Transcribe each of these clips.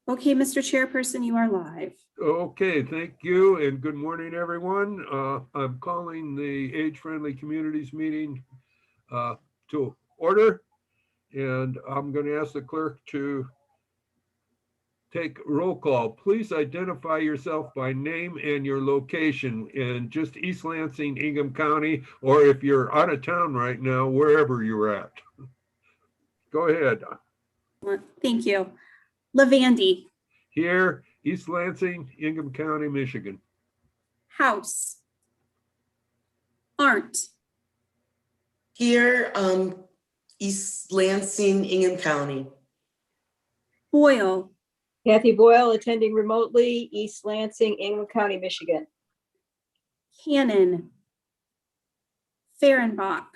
Okay, Mr. Chairperson, you are live. Okay, thank you and good morning, everyone. I'm calling the Age-Friendly Communities meeting to order, and I'm going to ask the clerk to take roll call. Please identify yourself by name and your location in just East Lansing, Ingham County, or if you're out of town right now, wherever you're at. Go ahead. Thank you. Lavandy. Here, East Lansing, Ingham County, Michigan. House. Arndt. Here, East Lansing, Ingham County. Boyle. Kathy Boyle, attending remotely, East Lansing, Ingham County, Michigan. Cannon. Fehrenbach.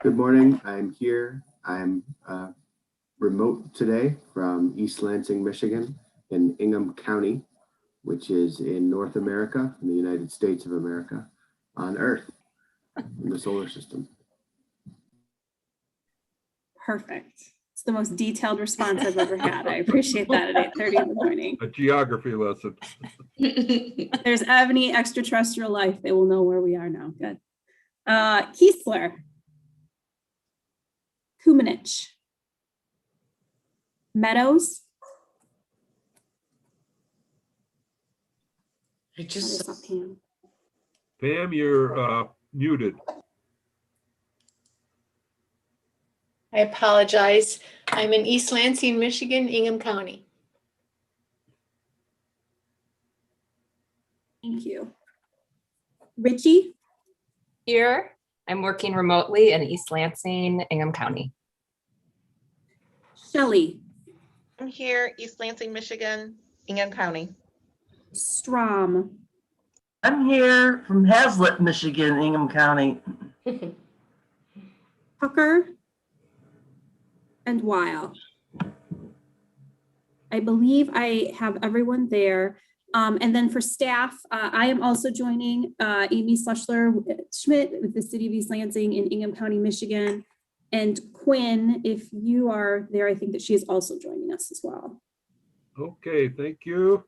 Good morning. I'm here. I'm remote today from East Lansing, Michigan in Ingham County, which is in North America, in the United States of America, on Earth, in the solar system. Perfect. It's the most detailed response I've ever had. I appreciate that at 8:30 in the morning. A geography lesson. If there's any extraterrestrial life, they will know where we are now. Good. Kiesler. Kumanich. Meadows. I just Pam, you're muted. I apologize. I'm in East Lansing, Michigan, Ingham County. Thank you. Richie. Here, I'm working remotely in East Lansing, Ingham County. Shelley. I'm here, East Lansing, Michigan, Ingham County. Strom. I'm here from Hazlet, Michigan, Ingham County. Tucker. And Weil. I believe I have everyone there. And then for staff, I am also joining Amy Schmidt with the City of East Lansing in Ingham County, Michigan. And Quinn, if you are there, I think that she is also joining us as well. Okay, thank you.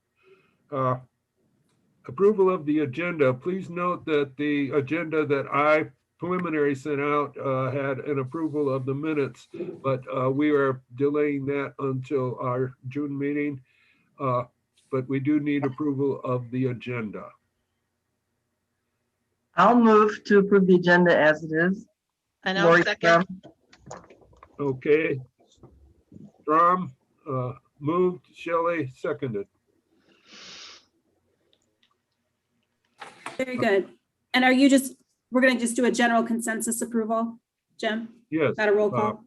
Approval of the agenda. Please note that the agenda that I preliminary sent out had an approval of the minutes, but we are delaying that until our June meeting. But we do need approval of the agenda. I'll move to approve the agenda as it is. And I'll second. Okay. Strom moved, Shelley seconded. Very good. And are you just, we're going to just do a general consensus approval, Jim? Yes. Got a roll call?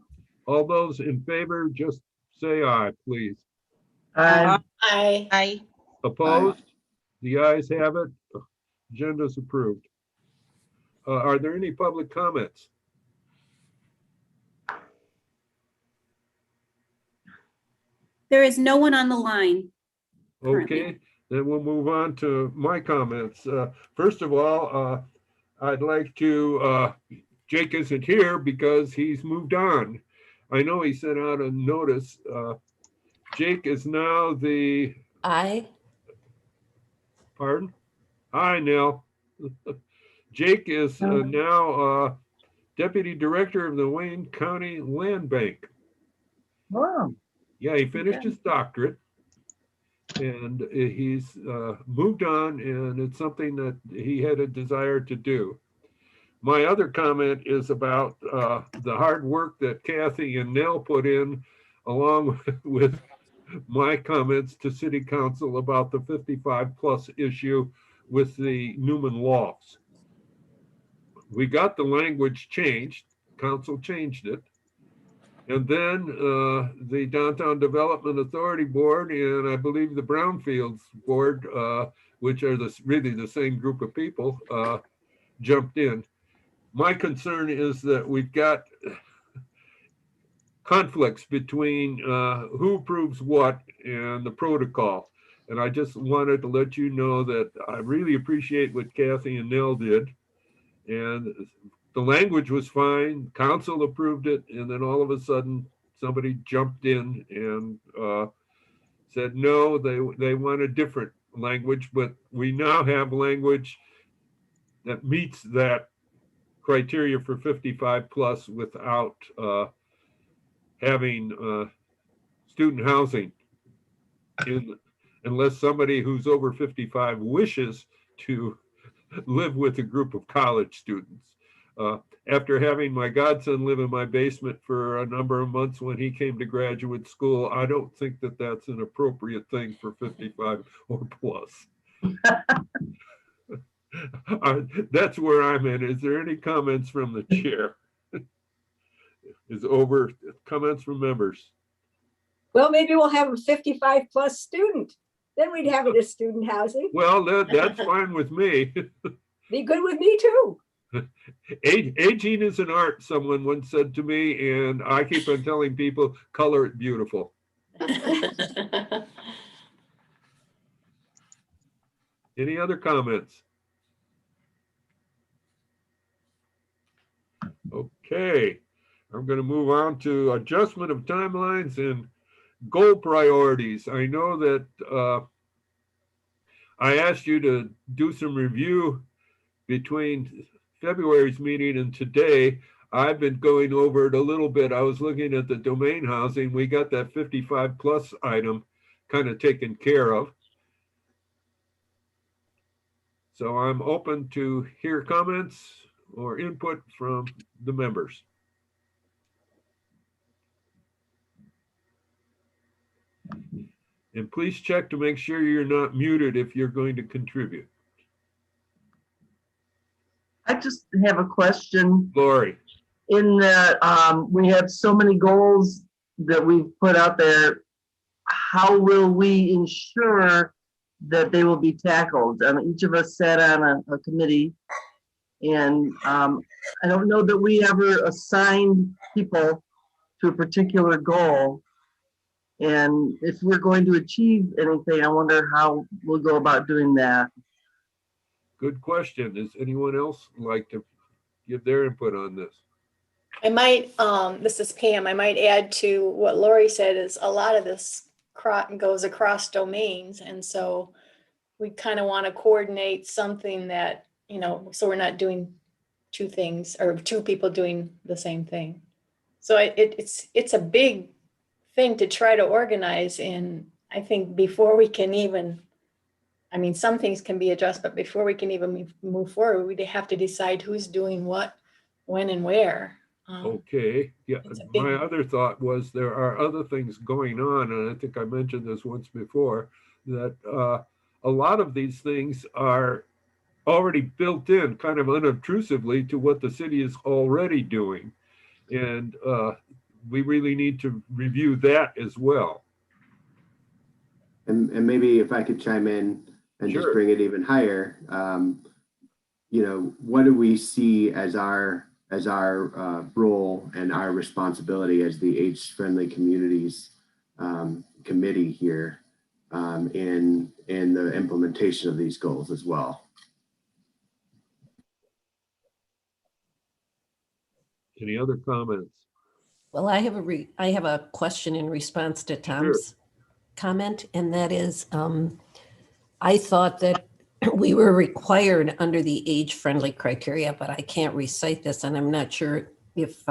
All those in favor, just say aye, please. Aye. Aye. Opposed? The ayes have it. Agenda's approved. Are there any public comments? There is no one on the line. Okay, then we'll move on to my comments. First of all, I'd like to, Jake isn't here because he's moved on. I know he sent out a notice. Jake is now the... Aye. Pardon? Hi, Nell. Jake is now Deputy Director of the Wayne County Land Bank. Wow. Yeah, he finished his doctorate and he's moved on, and it's something that he had a desire to do. My other comment is about the hard work that Kathy and Nell put in, along with my comments to City Council about the 55+ issue with the Newman lofts. We got the language changed, council changed it. And then the Downtown Development Authority Board and I believe the Brownfields Board, which are really the same group of people, jumped in. My concern is that we've got conflicts between who approves what and the protocol. And I just wanted to let you know that I really appreciate what Kathy and Nell did. And the language was fine, council approved it, and then all of a sudden somebody jumped in and said, no, they want a different language, but we now have language that meets that criteria for 55 plus without having student housing unless somebody who's over 55 wishes to live with a group of college students. After having my godson live in my basement for a number of months when he came to graduate school, I don't think that that's an appropriate thing for 55 or plus. That's where I'm at. Is there any comments from the chair? Is over comments from members? Well, maybe we'll have a 55 plus student. Then we'd have it as student housing. Well, that's fine with me. Be good with me too. Aging is an art, someone once said to me, and I keep on telling people, color it beautiful. Any other comments? Okay, I'm going to move on to adjustment of timelines and goal priorities. I know that I asked you to do some review between February's meeting and today. I've been going over it a little bit. I was looking at the domain housing. We got that 55 plus item kind of taken care of. So I'm open to hear comments or input from the members. And please check to make sure you're not muted if you're going to contribute. I just have a question. Lori. In that we have so many goals that we've put out there, how will we ensure that they will be tackled? Each of us sat on a committee, and I don't know that we ever assigned people to a particular goal. And if we're going to achieve anything, I wonder how we'll go about doing that. Good question. Does anyone else like to give their input on this? I might, this is Pam, I might add to what Lori said is a lot of this goes across domains. And so we kind of want to coordinate something that, you know, so we're not doing two things or two people doing the same thing. So it's a big thing to try to organize. And I think before we can even, I mean, some things can be addressed, but before we can even move forward, we have to decide who's doing what, when and where. Okay, yeah, my other thought was there are other things going on, and I think I mentioned this once before, that a lot of these things are already built in kind of unobtrusively to what the city is already doing. And we really need to review that as well. And maybe if I could chime in and Sure. just bring it even higher, you know, what do we see as our role and our responsibility as the age-friendly communities committee here in the implementation of these goals as well? Any other comments? Well, I have a question in response to Tom's comment, and that is, I thought that we were required under the age-friendly criteria, but I can't recite this, and I'm not sure if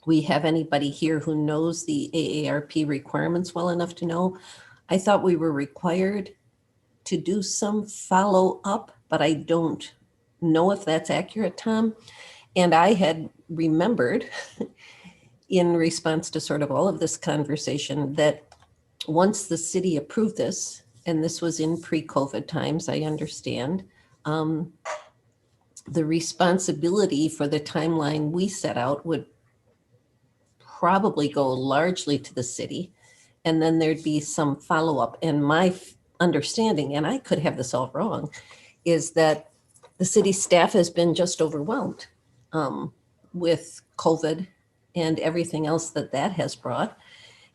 we have anybody here who knows the AARP requirements well enough to know. I thought we were required to do some follow-up, but I don't know if that's accurate, Tom. And I had remembered in response to sort of all of this conversation that once the city approved this, and this was in pre-COVID times, I understand, the responsibility for the timeline we set out would probably go largely to the city, and then there'd be some follow-up. And my understanding, and I could have this all wrong, is that the city staff has been just overwhelmed with COVID and everything else that has brought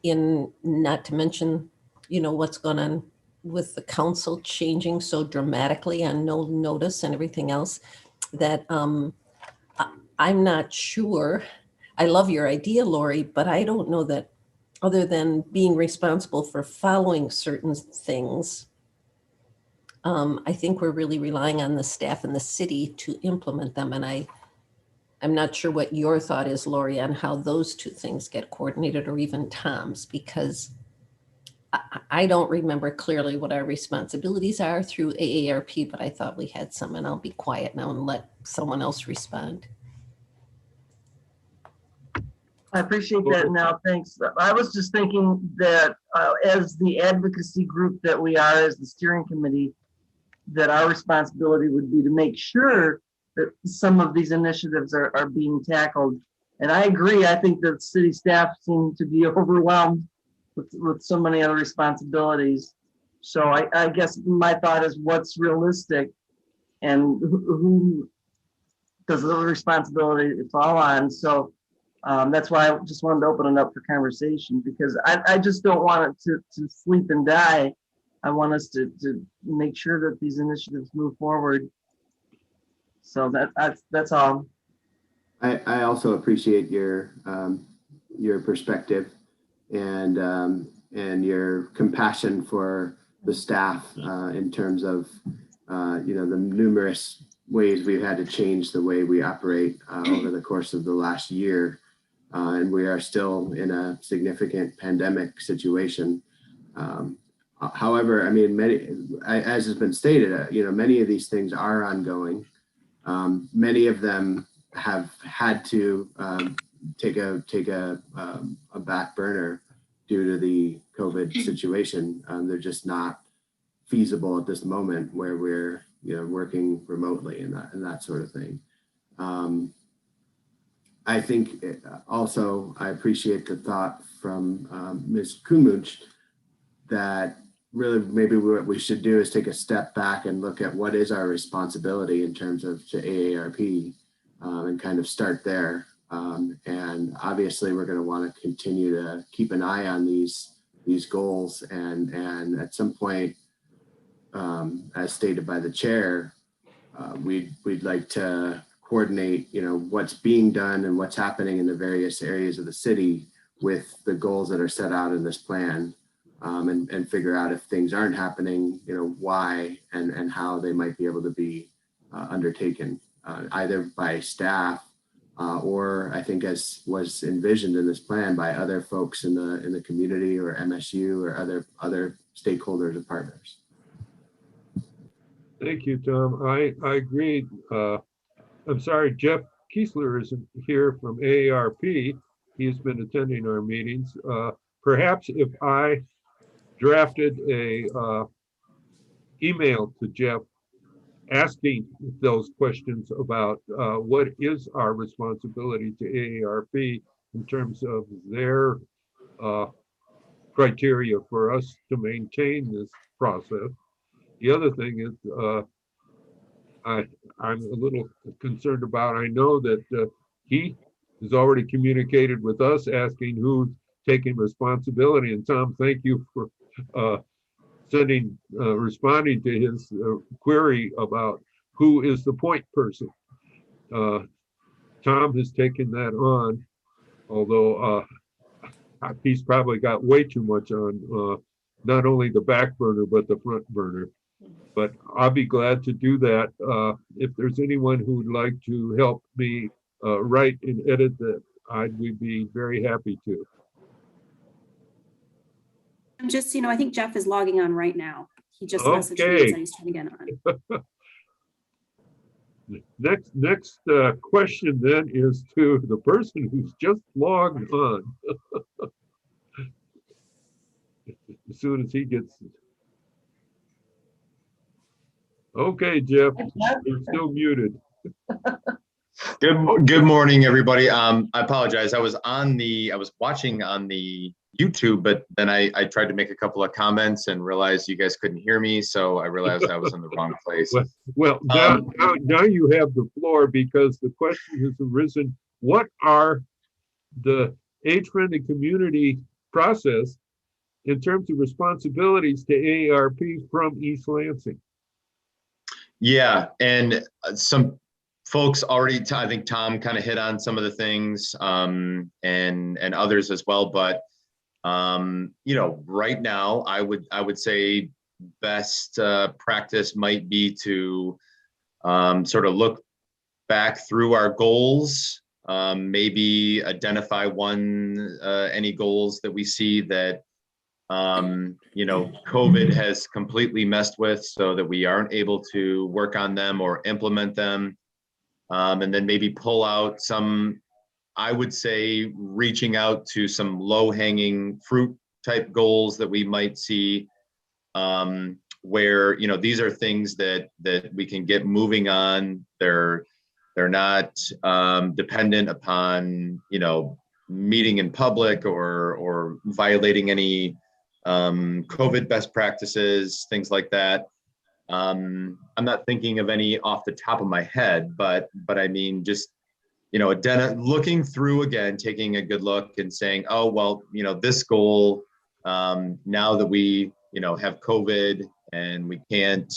in, not to mention, you know, what's going on with the council changing so dramatically on no notice and everything else, that I'm not sure. I love your idea, Lori, but I don't know that other than being responsible for following certain things, I think we're really relying on the staff and the city to implement them. And I'm not sure what your thought is, Lori, on how those two things get coordinated, or even Tom's, because I don't remember clearly what our responsibilities are through AARP, but I thought we had some, and I'll be quiet now and let someone else respond. I appreciate that. Now, thanks. I was just thinking that as the advocacy group that we are, as the steering committee, that our responsibility would be to make sure that some of these initiatives are being tackled. And I agree. I think that city staff seem to be overwhelmed with so many other responsibilities. So I guess my thought is, what's realistic, and who does the responsibility fall on? So that's why I just wanted to open it up for conversation, because I just don't want it to sleep and die. I want us to make sure that these initiatives move forward. So that's all. I also appreciate your perspective and your compassion for the staff in terms of the numerous ways we've had to change the way we operate over the course of the last year, and we are still in a significant pandemic situation. However, I mean, as has been stated, many of these things are ongoing. Many of them have had to take a back burner due to the COVID situation. They're just not feasible at this moment, where we're working remotely and that sort of thing. I think also I appreciate the thought from Ms. Kunmuch that really maybe what we should do is take a step back and look at what is our responsibility in terms of to AARP, and kind of start there. And obviously we're going to want to continue to keep an eye on these goals, and at some point, as stated by the chair, we'd like to coordinate what's being done and what's happening in the various areas of the city with the goals that are set out in this plan. And figure out if things aren't happening, why and how they might be able to be undertaken, either by staff or, I think, as was envisioned in this plan, by other folks in the community, or MSU, or other stakeholders and partners. Thank you, Tom. I agree. I'm sorry, Jeff Kiesler isn't here from AARP. He's been attending our meetings. Perhaps if I drafted a email to Jeff asking those questions about what is our responsibility to AARP in terms of their criteria for us to maintain this process. The other thing is I'm a little concerned about, I know that he has already communicated with us asking who's taking responsibility, and Tom, thank you for responding to his query about who is the point person. Tom has taken that on, although he's probably got way too much on not only the back burner, but the front burner. But I'll be glad to do that. If there's anyone who would like to help me write and edit that, we'd be very happy to. I'm just, I think Jeff is logging on right now. He just messaged me and said he's trying to get on. Next question then is to the person who's just logged on. As soon as he gets. Okay, Jeff, you're still muted. Good morning, everybody. I apologize. I was watching on the YouTube, but then I tried to make a couple of comments and realized you guys couldn't hear me, so I realized I was in the wrong place. Well, now you have the floor, because the question has arisen: what are the age-friendly community process in terms of responsibilities to AARP from East Lansing? Yeah, and some folks already, I think Tom kind of hit on some of the things, and others as well, but Right now, I would say best practice might be to sort of look back through our goals, maybe identify any goals that we see that COVID has completely messed with, so that we aren't able to work on them or implement them, and then maybe pull out some, I would say, reaching out to some low-hanging fruit type goals that we might see, where these are things that we can get moving on. They're not dependent upon meeting in public or violating any COVID best practices, things like that. I'm not thinking of any off the top of my head, but I mean, just looking through again, taking a good look and saying, oh, well, this goal, now that we have COVID and we can't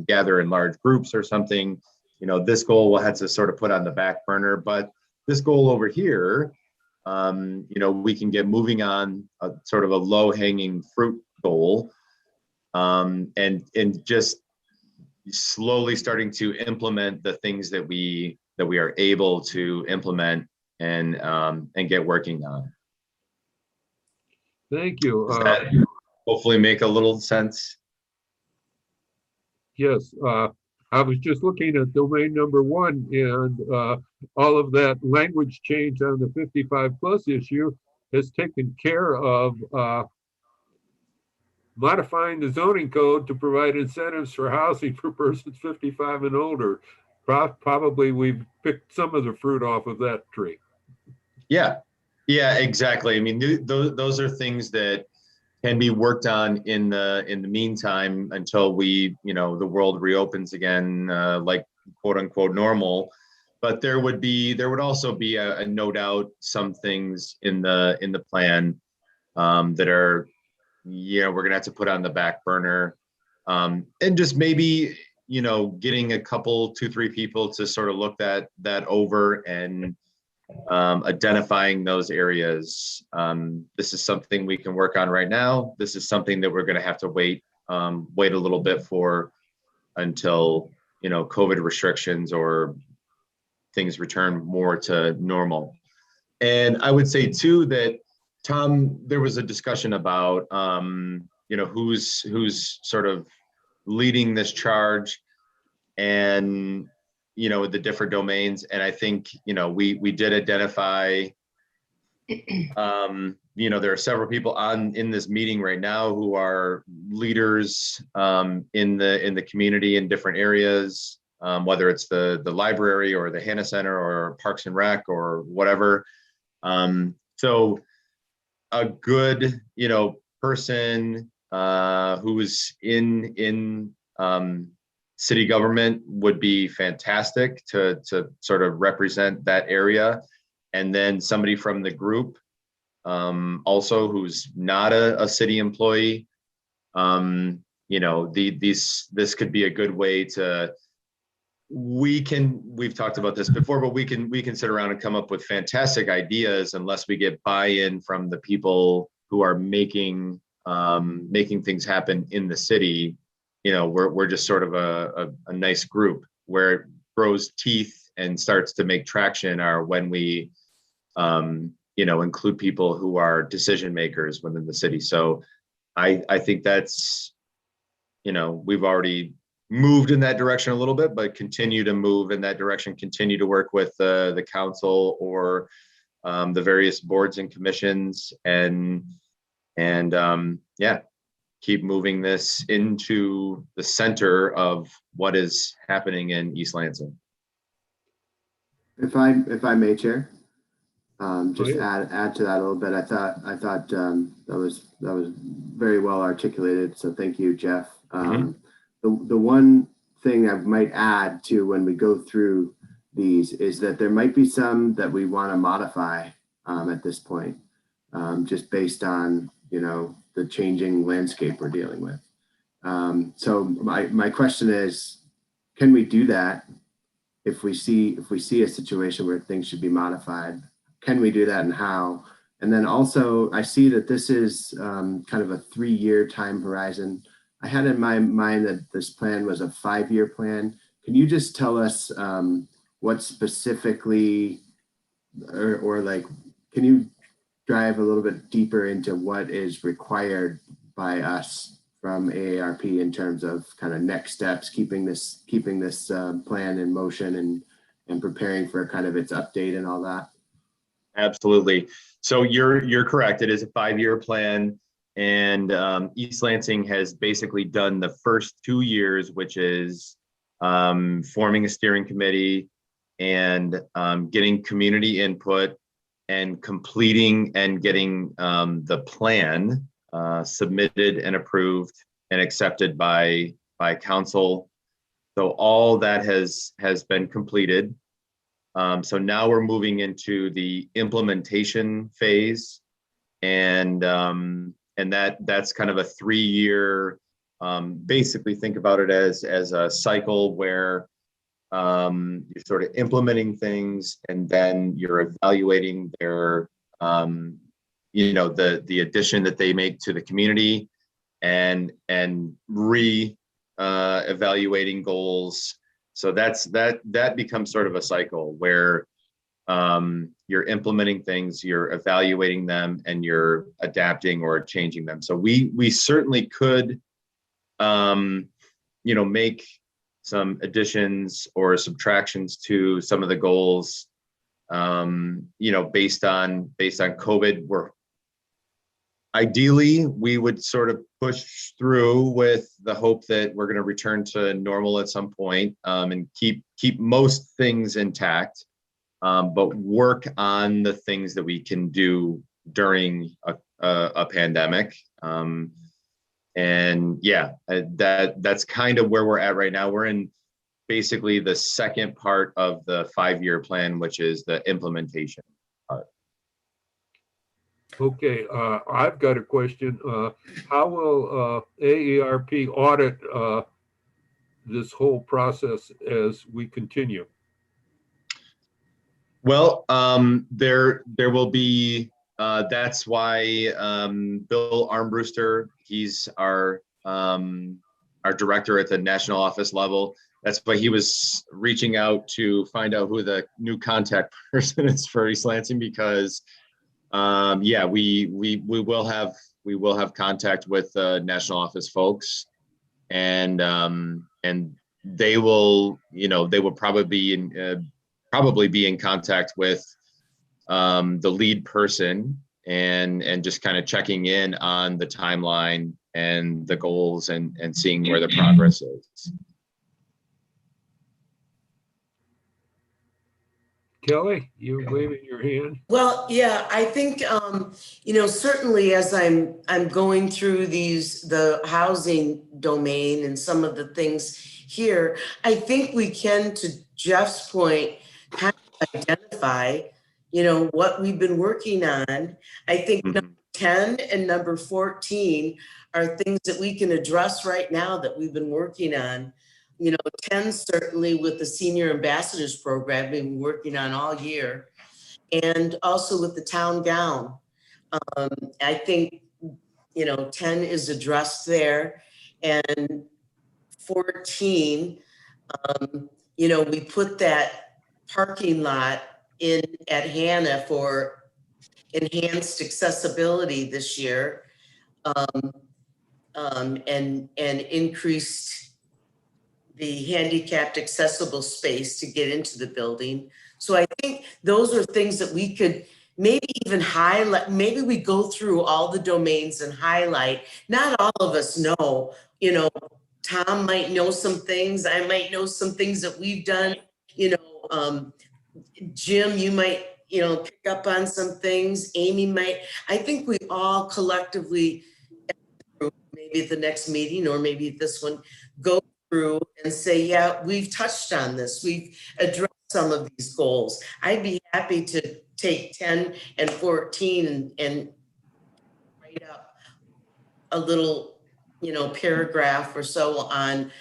gather in large groups or something, this goal will have to sort of put on the back burner. But this goal over here, we can get moving on a sort of a low hanging fruit goal, and just slowly starting to implement the things that we are able to implement and get working on. Thank you. Does that hopefully make a little sense? Yes, I was just looking at domain number 1, and all of that language change on the 55+ issue has taken care of modifying the zoning code to provide incentives for housing for persons 55 and older. Probably we've picked some of the fruit off of that tree. Yeah, exactly. I mean, those are things that can be worked on in the meantime until the world reopens again, like quote unquote normal. But there would also be no doubt some things in the plan that are we're gonna have to put on the back burner, and just maybe getting a couple, 2-3 people to sort of look that over and identifying those areas. This is something we can work on right now. This is something that we're going to have to wait a little bit for until COVID restrictions or things return more to normal. And I would say too that, Tom, there was a discussion about who's sort of leading this charge, and the different domains. And I think we did identify there are several people in this meeting right now who are leaders in the community in different areas, whether it's the library or the Hannah Center or Parks and Rec or whatever. So a good person who's in city government would be fantastic to sort of represent that area. And then somebody from the group also who's not a city employee. This could be a good way to, we've talked about this before, but we can sit around and come up with fantastic ideas. Unless we get buy-in from the people who are making things happen in the city, we're just sort of a nice group. Where it grows teeth and starts to make traction are when we include people who are decision makers within the city. So I think that's, we've already moved in that direction a little bit, but continue to move in that direction, continue to work with the council or the various boards and commissions, and keep moving this into the center of what is happening in East Lansing. If I may, Chair, just add to that a little bit. I thought that was very well articulated. So thank you, Jeff. The one thing I might add to when we go through these is that there might be some that we want to modify at this point, just based on the changing landscape we're dealing with. So my question is, can we do that if we see a situation where things should be modified? Can we do that, and how? And then also I see that this is kind of a 3-year time horizon. I had in my mind that this plan was a 5-year plan. Can you just tell us what specifically, or like, can you dive a little bit deeper into what is required by us from AARP in terms of kind of next steps, keeping this plan in motion and preparing for kind of its update and all that? Absolutely. So you're correct. It is a 5-year plan, and East Lansing has basically done the first 2 years, which is forming a steering committee and getting community input and completing and getting the plan submitted and approved and accepted by council. So all that has been completed. So now we're moving into the implementation phase, and that's kind of a 3-year. Basically, think about it as a cycle where you're sort of implementing things, and then you're evaluating their, the addition that they make to the community, and evaluating goals. So that becomes sort of a cycle where you're implementing things, you're evaluating them, and you're adapting or changing them. So we certainly could, make some additions or subtractions to some of the goals, based on COVID. Ideally, we would sort of push through with the hope that we're going to return to normal at some point, and keep most things intact, but work on the things that we can do during a pandemic. And yeah, that's kind of where we're at right now. We're in basically the second part of the 5-year plan, which is the implementation part. Okay, I've got a question. How will AARP audit this whole process as we continue? Well, there will be, that's why Bill Armbruster, he's our director at the national office level. That's why he was reaching out to find out who the new contact person is for East Lansing, because we will have contact with national office folks, and they will probably be in contact with the lead person, and just kind of checking in on the timeline and the goals, and seeing where the progress is. Kelly, you're waving your hand. Well, yeah, I think, certainly as I'm going through the housing domain and some of the things here, I think we can, to Jeff's point, kind of identify, what we've been working on. I think number 10 and number 14 are things that we can address right now that we've been working on. 10 certainly with the Senior Ambassadors Program we've been working on all year, and also with the town gown. I think, 10 is addressed there, and 14, we put that parking lot in at Hannah for enhanced accessibility this year, and increased the handicapped accessible space to get into the building. So I think those are things that we could maybe even highlight. Maybe we go through all the domains and highlight. Not all of us know, Tom might know some things. I might know some things that we've done. Jim, you might, pick up on some things. Amy might. I think we all collectively, maybe at the next meeting or maybe this one, go through and say, yeah, we've touched on this. We've addressed some of these goals. I'd be happy to take 10 and 14 and write up a little, paragraph or so on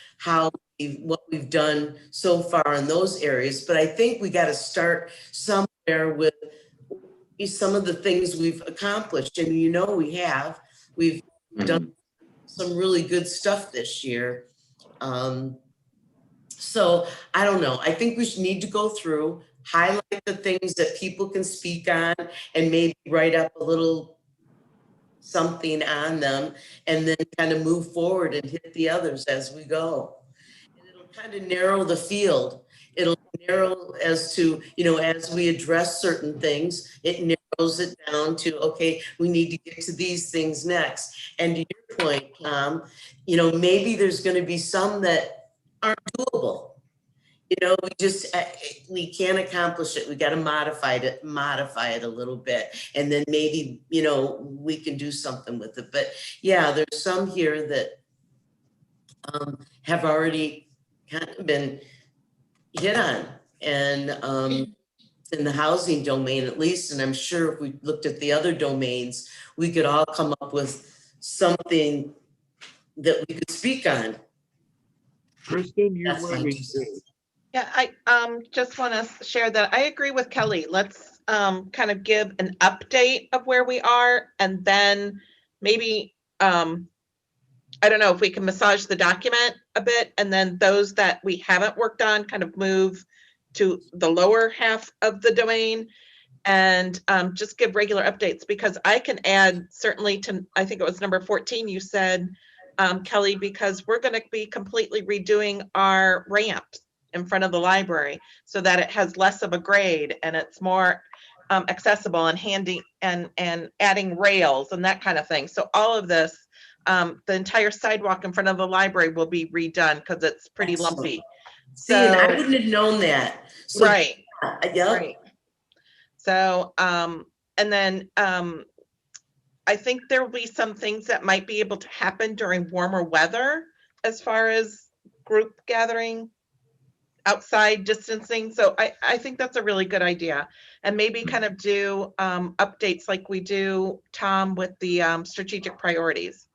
what we've done so far in those areas. But I think we got to start somewhere with some of the things we've accomplished, and we've done some really good stuff this year. So I don't know. I think we should need to go through, highlight the things that people can speak on, and maybe write up a little something on them, and then kind of move forward and hit the others as we go. And it'll kind of narrow the field. It'll narrow as to, as we address certain things, it narrows it down to, okay, we need to get to these things next. And to your point, Tom, maybe there's going to be some that aren't doable. We can't accomplish it. We got to modify it a little bit. And then maybe, we can do something with it. But yeah, there's some here that have already kind of been hit on, and in the housing domain at least. And I'm sure if we looked at the other domains, we could all come up with something that we could speak on. Kristen, you That's want my me 2 cents. Yeah, I just want to share that I agree with Kelly. Let's kind of give an update of where we are, and then maybe I don't know if we can massage the document a bit, and then those that we haven't worked on kind of move to the lower half of the domain, and just give regular updates, because I can add certainly to, I think it was number 14 you said, Kelly, because we're going to be completely redoing our ramps in front of the library so that it has less of a grade and it's more accessible and handy, and adding rails and that kind of thing. So all of this, the entire sidewalk in front of the library will be redone because it's pretty Excellent. lumpy. See, and I So, wouldn't have known that. So, right. Yeah. Right. So, and then I think there will be some things that might be able to happen during warmer weather as far as group gathering, outside distancing. So I think that's a really good idea. And maybe kind of do updates like we do, Tom, with the strategic priorities.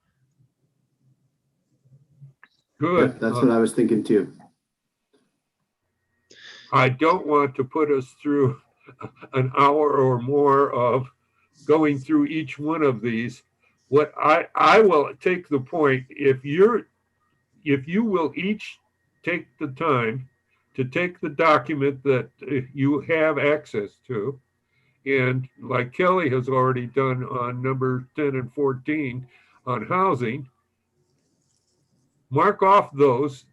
Good. Yep, that's what I was thinking too. I don't want to put us through an hour or more of going through each one of these. What I will take the point, if you will each take the time to take the document that you have access to, and like Kelly has already done on number 10 and 14 on housing, mark off those.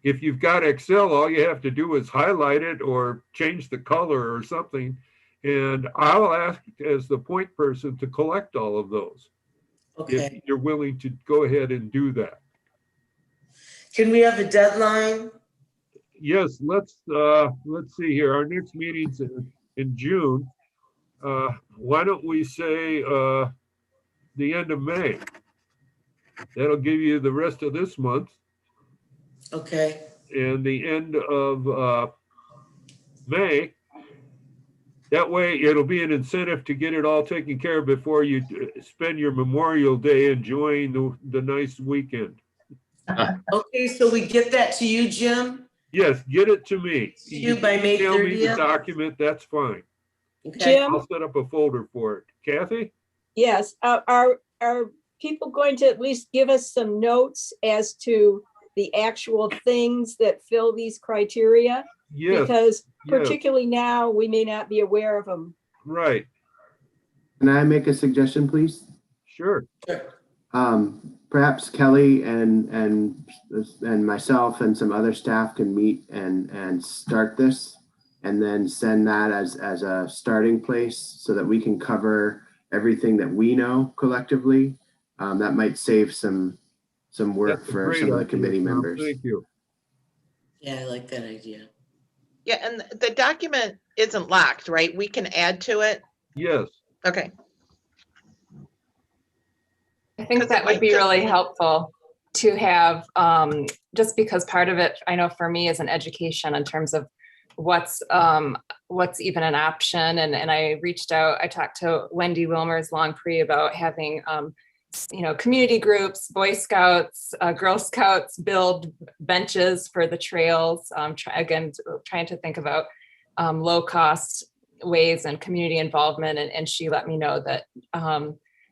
If you've got Excel, all you have to do is highlight it or change the color or something. And I'll ask as the point person to collect all of those. Okay. If you're willing to go ahead and do that. Can we have a deadline? Yes, let's see here. Our next meeting's in June. Why don't we say the end of May? That'll give you the rest of this month. Okay. And the end of May. That way it'll be an incentive to get it all taken care of before you spend your Memorial Day enjoying the nice weekend. Okay, so we get that to you, Jim? Yes, get it to me. To you by May Email me the 30th? document, that's fine. Okay. Jim? I'll set up a folder for it. Kathy? Yes, are people going to at least give us some notes as to the actual things that fill these criteria? Yes. Because yes. particularly now, we may not be aware of them. Right. Can I make a suggestion, please? Sure. Perhaps Kelly and myself and some other staff can meet and start this, and then send that as a starting place so that we can cover everything that we know collectively. That might save some work for some of the committee members. Thank you. Yeah, I like that idea. Yeah, and the document isn't locked, right? We can add to it. Yes. Okay. I think that would be really helpful to have, just because part of it, I know for me, is an education in terms of what's even an option. And I reached out, I talked to Wendy Wilmers Longpree about having, community groups, Boy Scouts, Girl Scouts build benches for the trails. Trying to think about low cost ways and community involvement. And she let me know that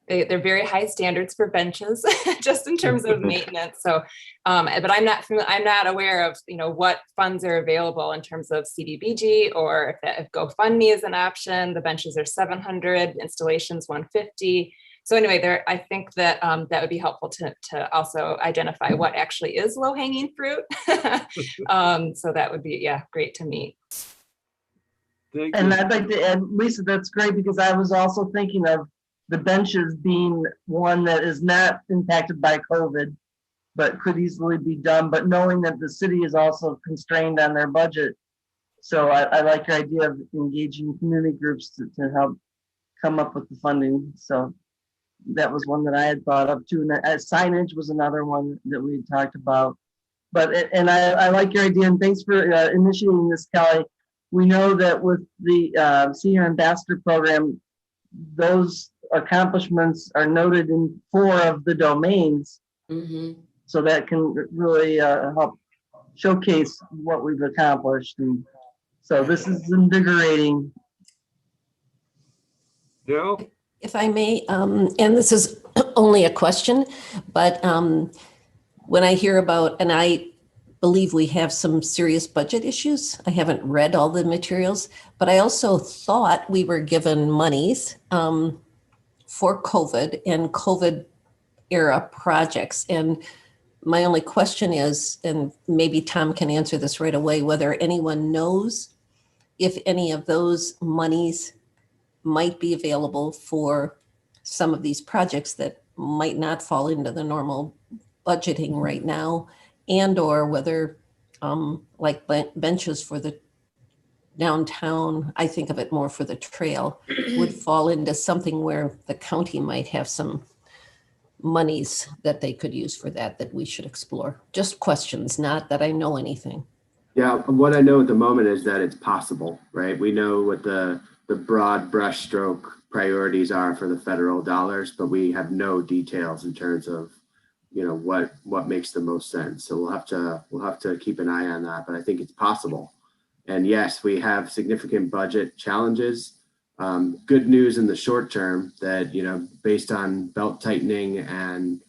they're very high standards for benches, just in terms of maintenance. So, but I'm not aware of, what funds are available in terms of CDBG, or if GoFundMe is an option. The benches are 700, installations 150. So anyway, I think that that would be helpful to also identify what actually is low hanging fruit. So that would be, great to meet. Thank And you. I'd like to add, Lisa, that's great, because I was also thinking of the benches being one that is not impacted by COVID, but could easily be done, but knowing that the city is also constrained on their budget. So I like your idea of engaging community groups to help come up with the funding. So that was one that I had thought of too. And signage was another one that we had talked about. But, and I like your idea, and thanks for initiating this, Kelly. We know that with the Senior Ambassador Program, those accomplishments are noted in 4 of the domains. So that can really help showcase what we've accomplished. And so this is invigorating. Dale? If I may, and this is only a question, but when I hear about, and I believe we have some serious budget issues. I haven't read all the materials, but I also thought we were given monies for COVID and COVID era projects. And my only question is, and maybe Tom can answer this right away, whether anyone knows if any of those monies might be available for some of these projects that might not fall into the normal budgeting right now, and or whether like benches for the downtown, I think of it more for the trail, would fall into something where the county might have some monies that they could use for that we should explore. Just questions, not that I know anything. Yeah, what I know at the moment is that it's possible, right? We know what the broad brushstroke priorities are for the federal dollars, but we have no details in terms of, what makes the most sense. So we'll have to keep an eye on that, but I think it's possible. And yes, we have significant budget challenges. Good news in the short term that, based on belt tightening and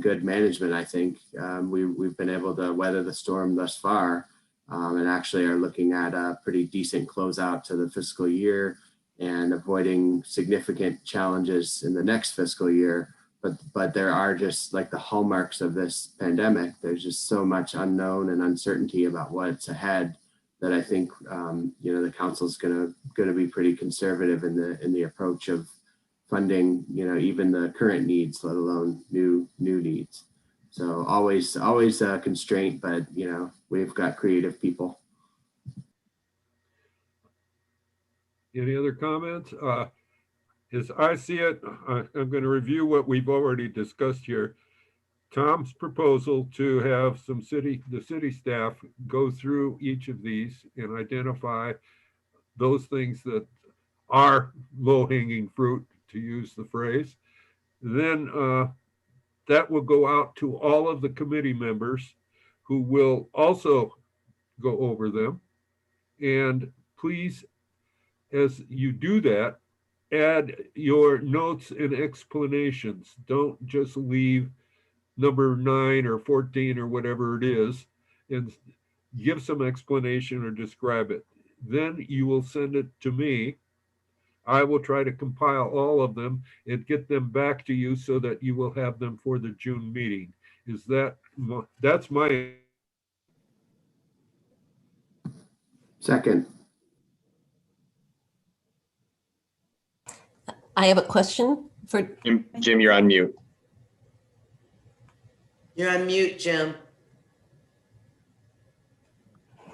good management, I think we've been able to weather the storm thus far, and actually are looking at a pretty decent closeout to the fiscal year and avoiding significant challenges in the next fiscal year. But there are just like the hallmarks of this pandemic. There's just so much unknown and uncertainty about what's ahead that I think the council's going to be pretty conservative in the approach of funding even the current needs, let alone new needs. So always a constraint, but we've got creative people. Any other comments? As I see it, I'm going to review what we've already discussed here. Tom's proposal to have the city staff go through each of these and identify those things that are low-hanging fruit, to use the phrase. Then that will go out to all of the committee members who will also go over them. And please, as you do that, add your notes and explanations. Don't just leave number 9 or 14 or whatever it is, and give some explanation or describe it. Then you will send it to me. I will try to compile all of them and get them back to you so that you will have them for the June meeting. That's my. Second. I have a question for Jim, you're on mute. You're on mute, Jim.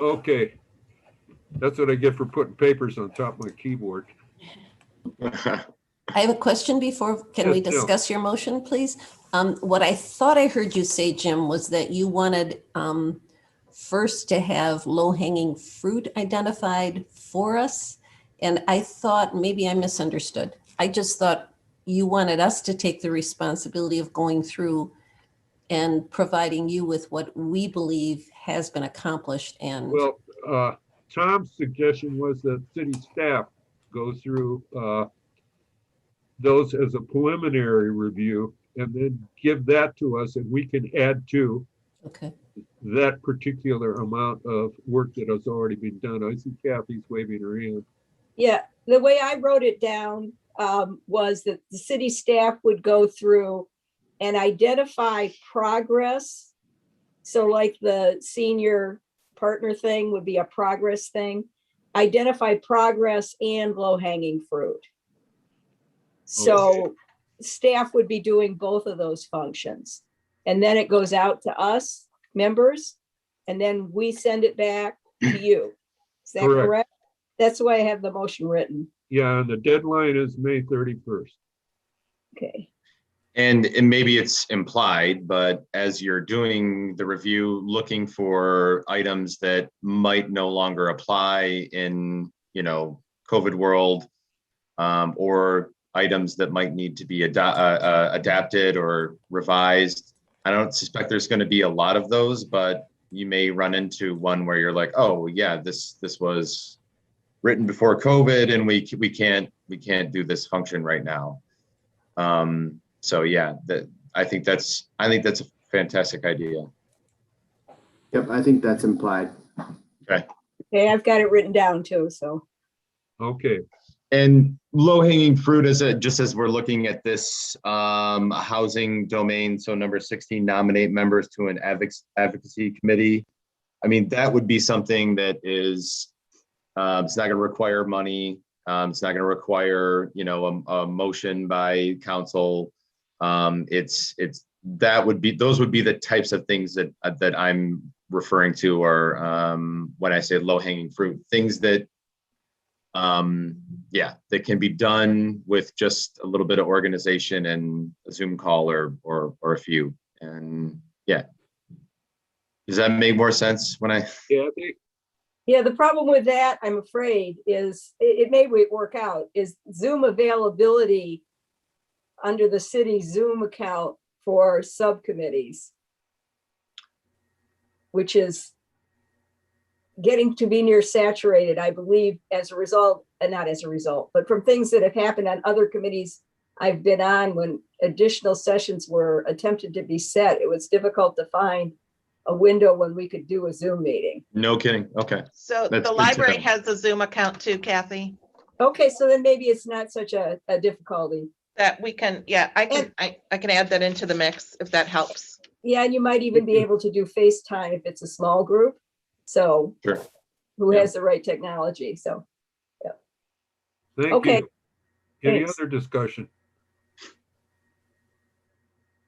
Okay. That's what I get for putting papers on top of my keyboard. I have a question before, can we Yes, Jill. discuss your motion, please? What I thought I heard you say, Jim, was that you wanted first to have low-hanging fruit identified for us. And I thought, maybe I misunderstood. I just thought you wanted us to take the responsibility of going through and providing you with what we believe has been accomplished. And Well, Tom's suggestion was that city staff go through those as a preliminary review and then give that to us, and we can add to Okay. that particular amount of work that has already been done. I see Kathy's waving her hand. Yeah, the way I wrote it down was that the city staff would go through and identify progress. So like the senior partner thing would be a progress thing. Identify progress and low-hanging fruit. So staff would be doing both of those functions. And then it goes out to us, members, and then we send it back to you. Is that Correct. correct? That's the way I have the motion written. Yeah, and the deadline is May 31st. Okay. And maybe it's implied, but as you're doing the review, looking for items that might no longer apply in, COVID world, or items that might need to be adapted or revised. I don't suspect there's going to be a lot of those, but you may run into one where you're like, oh yeah, this was written before COVID, and we can't do this function right now. So yeah, I think that's a fantastic idea. Yep, I think that's implied. Okay. Okay, I've got it written down too, so. Okay. And low hanging fruit just as we're looking at this housing domain. So number 16, nominate members to an advocacy committee. I mean, that would be something that is, it's not going to require money. It's not going to require, a motion by council. Those would be the types of things that I'm referring to, or when I say low hanging fruit, things that, that can be done with just a little bit of organization and a Zoom call or a few. And yeah, does that make more sense when I? Yeah, the problem with that, I'm afraid, is it may work out, is Zoom availability under the city Zoom account for subcommittees, which is getting to be near saturated, I believe, as a result, and not as a result, but from things that have happened on other committees I've been on when additional sessions were attempted to be set. It was difficult to find a window when we could do a Zoom meeting. No kidding. Okay. So That's the good to library know. has a Zoom account too, Kathy, Okay, so then maybe it's not such a difficulty. that we can, I can add that into the mix if that helps. Yeah, and you might even be able to do FaceTime if it's a small group. So Sure. who Yeah. has the right technology? So, Thank okay. you. Any Thanks. other discussion?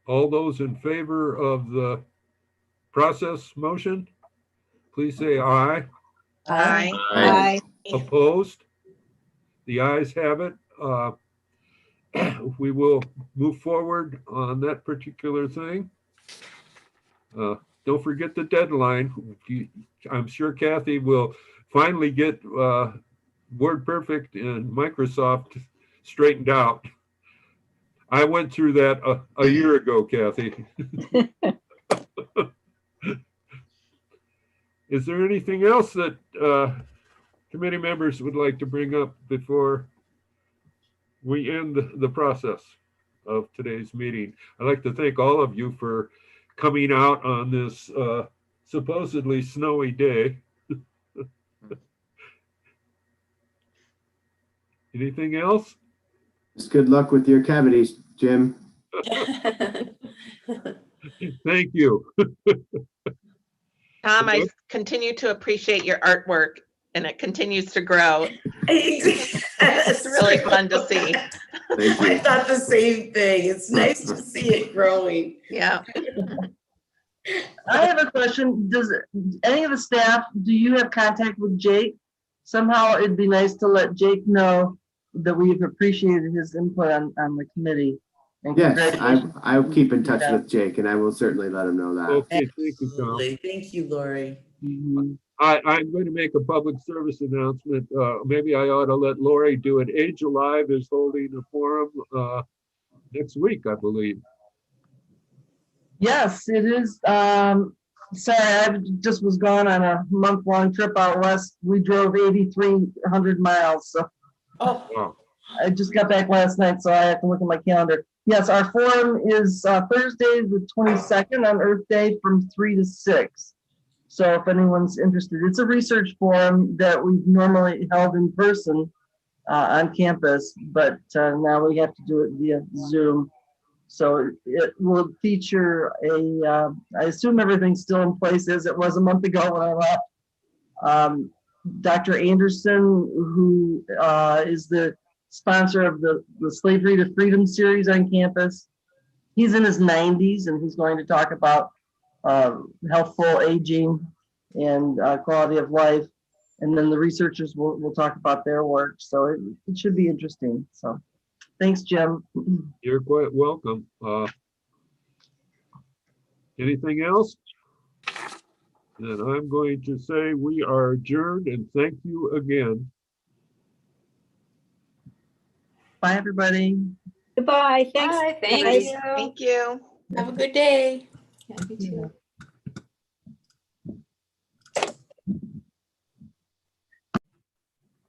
All those in favor of the process motion, please say aye. Aye. Aye. Opposed? The ayes have it. We will move forward on that particular thing. Don't forget the deadline. I'm sure Kathy will finally get WordPerfect and Microsoft straightened out. I went through that a year ago, Kathy. Is there anything else that committee members would like to bring up before we end the process of today's meeting? I'd like to thank all of you for coming out on this supposedly snowy day. Anything else? Just good luck with your cavities, Jim. Thank you. Tom, I continue to appreciate your artwork, and it continues to grow. It's really fun to see. Thank I you. thought the same thing. It's nice to see it growing. Yeah. I have a question. Does any of the staff, do you have contact with Jake? Somehow it'd be nice to let Jake know that we've appreciated his input on the committee. And Yes, congratulations. I'll keep in touch with Jake, and I will certainly let him know that. Okay, thank you, Tom. Absolutely. Thank you, Lori. Mhm. I'm going to make a public service announcement. Maybe I ought to let Lori do it. Age Alive is holding a forum next week, I believe. Yes, it is. Sorry, I just was gone on a month-long trip out west. We drove 8,300 miles, so Oh, Wow. I just got back last night, so I have to look at my calendar. Yes, our forum is Thursday, the 22nd on Earth Day from 3 to 6. So if anyone's interested, it's a research forum that we've normally held in person on campus, but now we have to do it via Zoom. So it will feature I assume everything's still in place as it was a month ago when I left. Dr. Anderson, who is the sponsor of the Slavery to Freedom series on campus. He's in his 90s and he's going to talk about healthful aging and quality of life. And then the researchers will talk about their work. So it should be interesting. So thanks, Jim. You're quite welcome. Anything else? Then I'm going to say we are adjourned and thank you again. Bye, everybody. Goodbye, thanks. Bye, thank guys. you. Thank you. Have a good day. Yeah, you too.